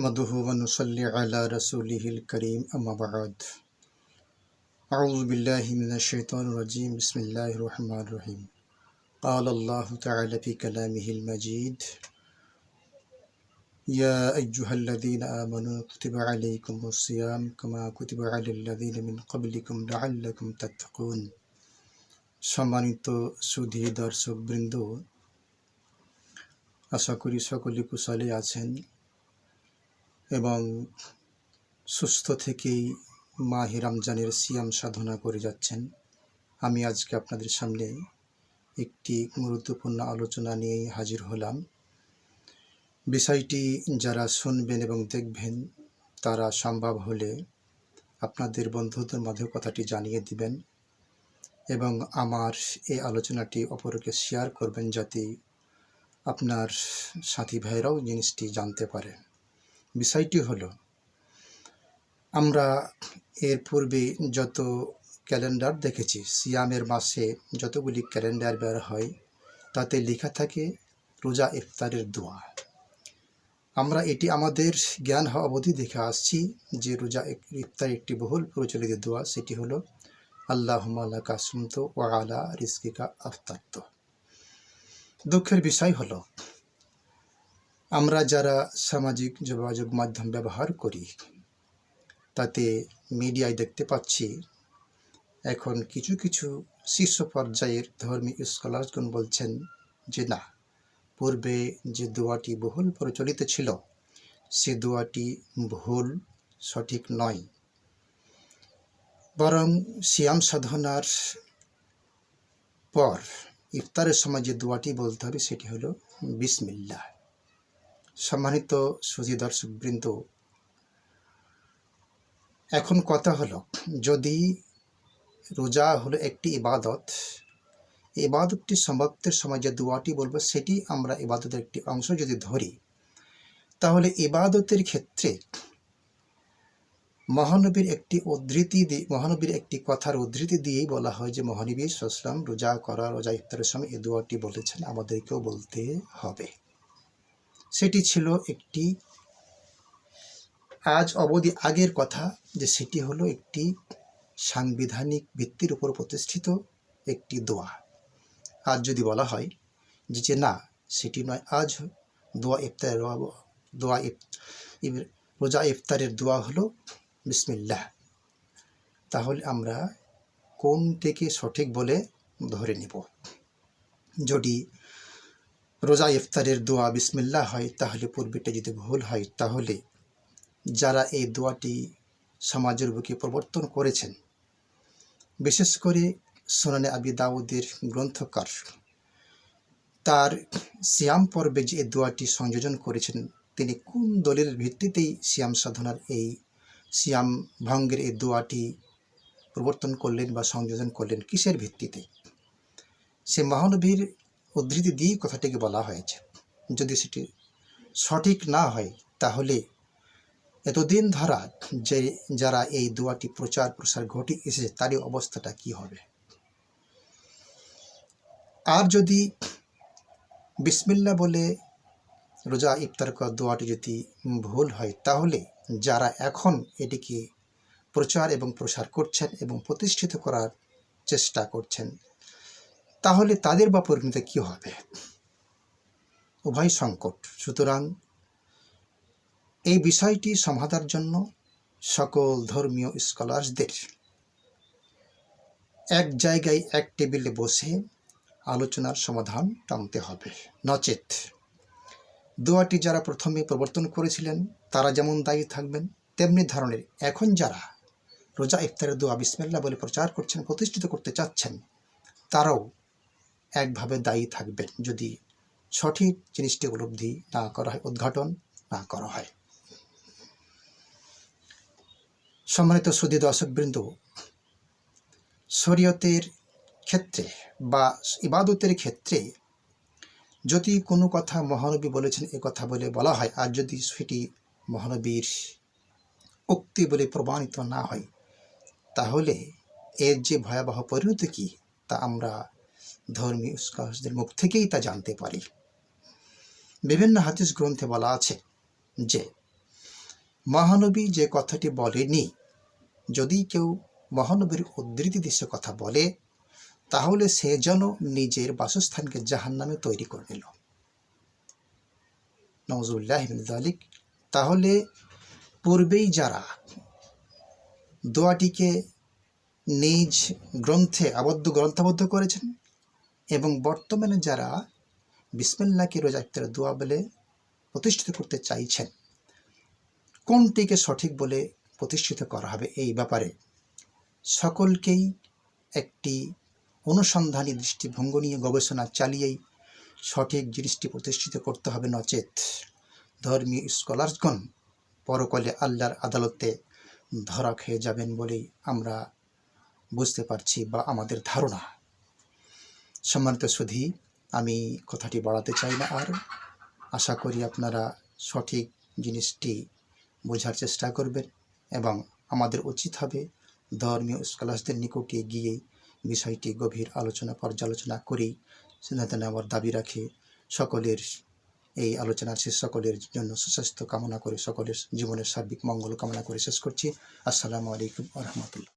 नहमदुहु व नुसल्ली अला रसूलिहिल करीम अम्मा बाद अऊज़ु बिल्लाहि मिनश शैतानिर रजीम बिस्मिल्लाहिर रहमानिर रहीम क़ाल अल्लाहु तआला फ़ी कलामिहिल मजीद या अय्युहल्लज़ीना आमनू कुतिबा अलैकुमुस सियाम कमा कुतिबा अलल्लज़ीना मिन क़ब्लिकुम लअल्लकुम तत्तक़ून। সম্মানিত সুধী দর্শকবৃন্দ, আশা করি সকলে কুশলে আছেন এবং সুস্থ থেকেই মাহে রমজানের সিয়াম সাধনা করে যাচ্ছেন। আমি আজকে আপনাদের সামনে একটি গুরুত্বপূর্ণ আলোচনা নিয়ে হাজির হলাম। বিষয়টি যারা শুনবেন এবং দেখবেন তারা সম্ভব হলে আপনাদের বন্ধুদের মাঝে কথাটি জানিয়ে দিবেন এবং আমার এই আলোচনাটি অপরকে শেয়ার করবেন, যাতে আপনার সাথী ভাইরাও জিনিসটি জানতে পারে। বিষয়টি হলো, আমরা এর পূর্বে যত ক্যালেন্ডার দেখেছি, সিয়ামের মাসে যতগুলি ক্যালেন্ডার বের হয় তাতে লেখা থাকে রোজা ইফতারের দোয়া। আমরা এটি আমাদের জ্ঞান হওয়া অবধি দেখে আসছি যে রোজা ইফতার একটি বহুল প্রচলিত দোয়া, সেটি হলো আল্লাহুম্মা লাকা সুমতু ওয়া আলা রিজকিকা আফতারতু। দুঃখের বিষয় হলো, আমরা যারা সামাজিক যোগাযোগ মাধ্যম ব্যবহার করি তাতে মিডিয়ায় দেখতে পাচ্ছি এখন কিছু কিছু শীর্ষ পর্যায়ের ধর্মী স্কলারগণ বলছেন যে না, পূর্বে যে দোয়াটি বহুল প্রচলিত ছিল সে দোয়াটি ভুল, সঠিক নয়। বরং সিয়াম সাধনার পর ইফতারের সময় যে দোয়াটি বলতে হবে সেটি হলো বিসমিল্লাহ। সম্মানিত সুধী দর্শকবৃন্দ, এখন কথা হলো, যদি রোজা হলো একটি ইবাদত, ইবাদতটি সমাপ্তির সময় যে দোয়াটি বলবো সেটি আমরা ইবাদতের একটি অংশ যদি ধরি, তাহলে ইবাদতের ক্ষেত্রে মহানবীর একটি কথার উদ্ধৃতি দিয়েই বলা হয় যে মহানবী সাল্লাল্লাহু আলাইহি ওয়াসাল্লাম রোজা ইফতারের সময় এই দোয়াটি বলেছেন, আমাদেরকেও বলতে হবে। সেটি ছিল একটি আজ অবধি আগের কথা, যে সেটি হলো একটি সাংবিধানিক ভিত্তির উপর প্রতিষ্ঠিত একটি দোয়া। আজ যদি বলা হয় যে না, সেটি নয়, আজ রোজা ইফতারের দোয়া হলো বিসমিল্লাহ, তাহলে আমরা কোন থেকে সঠিক বলে ধরে নেব? যদি রোজা ইফতারের দোয়া বিসমিল্লাহ হয়, তাহলে পূর্বেটা যদি ভুল হয়, তাহলে যারা এই দোয়াটি সমাজের বুকে প্রবর্তন করেছেন, বিশেষ করে সুনানে আবি দাউদের গ্রন্থকার, তার সিয়াম পর্বে যে দোয়াটি সংযোজন করেছেন, তিনি কোন দলিলের ভিত্তিতেই সিয়াম সাধনার এই সিয়াম ভঙ্গের এই দোয়াটি প্রবর্তন করলেন বা সংযোজন করলেন, কিসের ভিত্তিতে? সে মহানবীর উদ্ধৃতি দিয়ে কথাটিকে বলা হয়েছে। যদি সেটি সঠিক না হয়, তাহলে এতদিন ধরা যে যারা এই দোয়াটি প্রচার প্রসার ঘটে এসেছে তারই অবস্থাটা কি হবে? আর যদি বিসমিল্লাহ বলে রোজা ইফতার করার দোয়াটি যদি ভুল হয়, তাহলে যারা এখন এটিকে প্রচার এবং প্রসার করছেন এবং প্রতিষ্ঠিত করার চেষ্টা করছেন, তাহলে তাদের বা পরিণতি কী হবে? উভয় সংকট। সুতরাং এই বিষয়টি সমাধানের জন্য সকল ধর্মীয় স্কলারদের এক জায়গায় এক টেবিলে বসে আলোচনার সমাধান টানতে হবে। নচেত দোয়াটি যারা প্রথমে প্রবর্তন করেছিলেন তারা যেমন দায়ী থাকবেন, তেমনি ধরনের এখন যারা রোজা ইফতারের দোয়া বিসমিল্লাহ বলে প্রচার করছেন, প্রতিষ্ঠিত করতে চাচ্ছেন, তারাও একভাবে দায়ী থাকবেন যদি সঠিক জিনিসটি উপলব্ধি না করা হয়, উদ্ঘাটন না করা হয়। সম্মানিত সুধী দর্শকবৃন্দ, শরীয়তের ক্ষেত্রে বা ইবাদতের ক্ষেত্রে যদি কোনো কথা মহানবী বলেছেন এ কথা বলে বলা হয়, আর যদি সেটি মহানবীর উক্তি বলে প্রমাণিত না হয়, তাহলে এর যে ভয়াবহ পরিণতি কি তা আমরা ধর্মীয় স্কলারদের মুখ থেকেই তা জানতে পারি। বিভিন্ন হাদিস গ্রন্থে বলা আছে যে মহানবী যে কথাটি বলেনি, যদি কেউ মহানবীর উদ্ধৃতি দিয়ে সে কথা বলে, তাহলে সে যেন নিজের বাসস্থানকে জাহান্নামে তৈরি করে নিল। নাউযুবিল্লাহি মিন যালিক। তাহলে পূর্বেই যারা দোয়াটিকে নিজ গ্রন্থে গ্রন্থাবদ্ধ করেছেন এবং বর্তমানে যারা বিসমিল্লাহকে রোজা ইফতারের দোয়া বলে প্রতিষ্ঠিত করতে চাইছেন, কোনটিকে সঠিক বলে প্রতিষ্ঠিত করা হবে এই ব্যাপারে সকলকেই একটি অনুসন্ধানী দৃষ্টিভঙ্গি নিয়ে গবেষণা চালিয়েই সঠিক জিনিসটি প্রতিষ্ঠিত করতে হবে, নচেত ধর্মীয় স্কলারগণ পরকালে আল্লাহর আদালতে ধরা খেয়ে যাবেন বলেই আমরা বুঝতে পারছি বা আমাদের ধারণা। সম্মানিত সুধী, আমি কথাটি বাড়াতে চাই না আর। আশা করি আপনারা সঠিক জিনিসটি বোঝার চেষ্টা করবেন এবং আমাদের উচিত হবে ধর্মীয় স্কলারদের নিকটে গিয়ে বিষয়টি গভীর আলোচনা পর্যালোচনা করেই সিদ্ধান্ত নেওয়ার দাবি রাখে। সকলের এই আলোচনা শেষ, সকলের জন্য সুস্বাস্থ্য কামনা করে, সকলের জীবনের সার্বিক মঙ্গল কামনা করে শেষ করছি। আসসালামু আলাইকুম ওয়া রাহমাতুল্লাহ।